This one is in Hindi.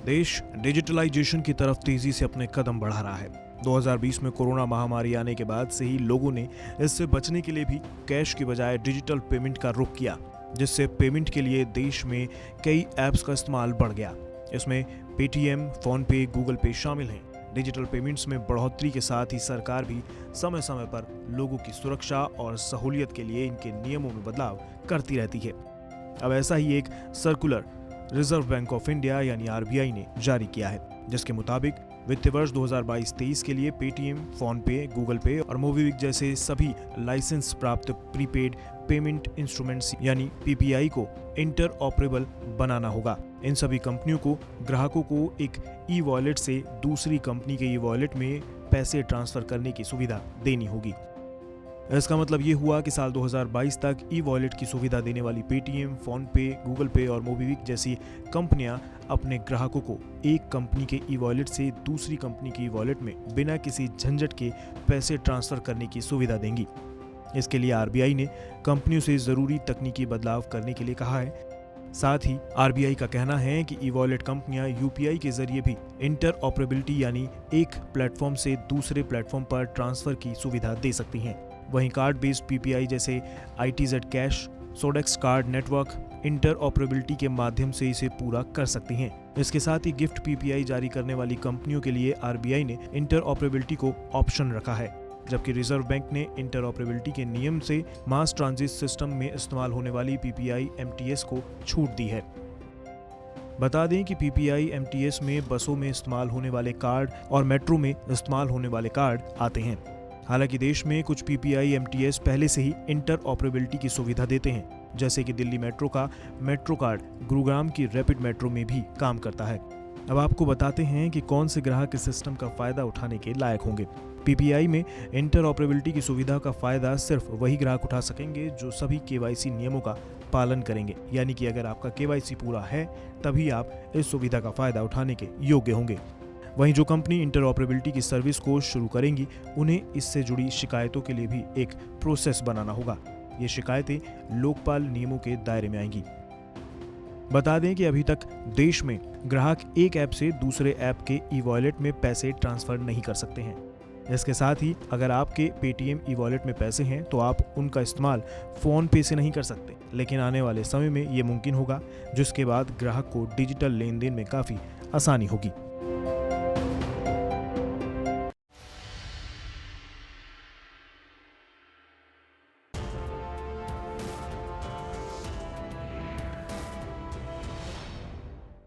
देश डिजिटलाइजेशन की तरफ तेजी से अपने कदम बढ़ा रहा है। 2020 में कोरोना महामारी आने के बाद से ही लोगों ने इससे बचने के लिए भी कैश की बजाय डिजिटल पेमेंट का रुख किया, जिससे पेमेंट के लिए देश में कई ऐप्स का इस्तेमाल बढ़ गया। इसमें पेटीएम, फोन पे, गूगल पे शामिल हैं। डिजिटल पेमेंट्स में बढ़ोतरी के साथ ही सरकार भी समय समय पर लोगों की सुरक्षा और सहूलियत के लिए इनके नियमों में बदलाव करती रहती है। अब ऐसा ही एक circular reserve bank of India यानी आरबीआई ने जारी किया है, जिसके मुताबिक वित्तीय वर्ष 2022-23 के लिए पेटीएम, फोन पे, गूगल पे और मोबीक्विक जैसे सभी लाइसेंस प्राप्त प्रीपेड पेमेंट इंस्ट्रूमेंट्स यानी पीपीआई को इंटरऑपरेबल बनाना होगा। इन सभी कंपनियों को ग्राहकों को एक ई वॉलेट से दूसरी कंपनी के ई वॉलेट में पैसे ट्रांसफर करने की सुविधा देनी होगी। इसका मतलब ये हुआ कि साल 2022 तक ई वॉलेट की सुविधा देने वाली पेटीएम, फोन पे, गूगल पे और मोबीक्विक जैसी कंपनियां अपने ग्राहकों को एक कंपनी के ई वॉलेट से दूसरी कंपनी के ई वॉलेट में बिना किसी झंझट के पैसे ट्रांसफर करने की सुविधा देंगी। इसके लिए आरबीआई ने कंपनियों से जरूरी तकनीकी बदलाव करने के लिए कहा है। साथ ही आरबीआई का कहना है कि ई वॉलेट कंपनियां यूपीआई के जरिए भी इंटरऑपरेबिलिटी यानी एक प्लेटफॉर्म से दूसरे प्लेटफॉर्म पर ट्रांसफर की सुविधा दे सकती हैं। वहीं कार्ड बेस्ड पीपीआई जैसे ITZ cash, Sodexo card network interoperability के माध्यम से इसे पूरा कर सकती हैं। इसके साथ ही गिफ्ट पीपीआई जारी करने वाली कंपनियों के लिए आरबीआई ने इंटरऑपरेबिलिटी को ऑप्शन रखा है, जबकि रिजर्व बैंक ने इंटरऑपरेबिलिटी के नियम से मास ट्रांजिट सिस्टम में इस्तेमाल होने वाली पीपीआई MTS को छूट दी है। बता दें कि पीपीआई MTS में बसों में इस्तेमाल होने वाले कार्ड और मेट्रो में इस्तेमाल होने वाले कार्ड आते हैं। हालांकि देश में कुछ पीपीआई MTS पहले से ही इंटरऑपरेबिलिटी की सुविधा देते हैं, जैसे कि दिल्ली मेट्रो का मेट्रो कार्ड गुरुग्राम की रैपिड मेट्रो में भी काम करता है। अब आपको बताते हैं कि कौन से ग्राहक इस सिस्टम का फायदा उठाने के लायक होंगे। पीपीआई में इंटरऑपरेबिलिटी की सुविधा का फायदा सिर्फ वही ग्राहक उठा सकेंगे जो सभी KYC नियमों का पालन करेंगे, यानी कि अगर आपका KYC पूरा है तभी आप इस सुविधा का फायदा उठाने के योग्य होंगे। वहीं जो कंपनी इंटरऑपरेबिलिटी की सर्विस को शुरू करेंगी, उन्हें इससे जुड़ी शिकायतों के लिए भी एक प्रोसेस बनाना होगा। ये शिकायतें लोकपाल नियमों के दायरे में आएंगी। बता दें कि अभी तक देश में ग्राहक एक ऐप से दूसरे ऐप के ई वॉलेट में पैसे ट्रांसफर नहीं कर सकते हैं। इसके साथ ही अगर आपके पेटीएम ई वॉलेट में पैसे हैं तो आप उनका इस्तेमाल फोन पे से नहीं कर सकते, लेकिन आने वाले समय में ये मुमकिन होगा, जिसके बाद ग्राहक को डिजिटल लेन देन में काफी आसानी होगी।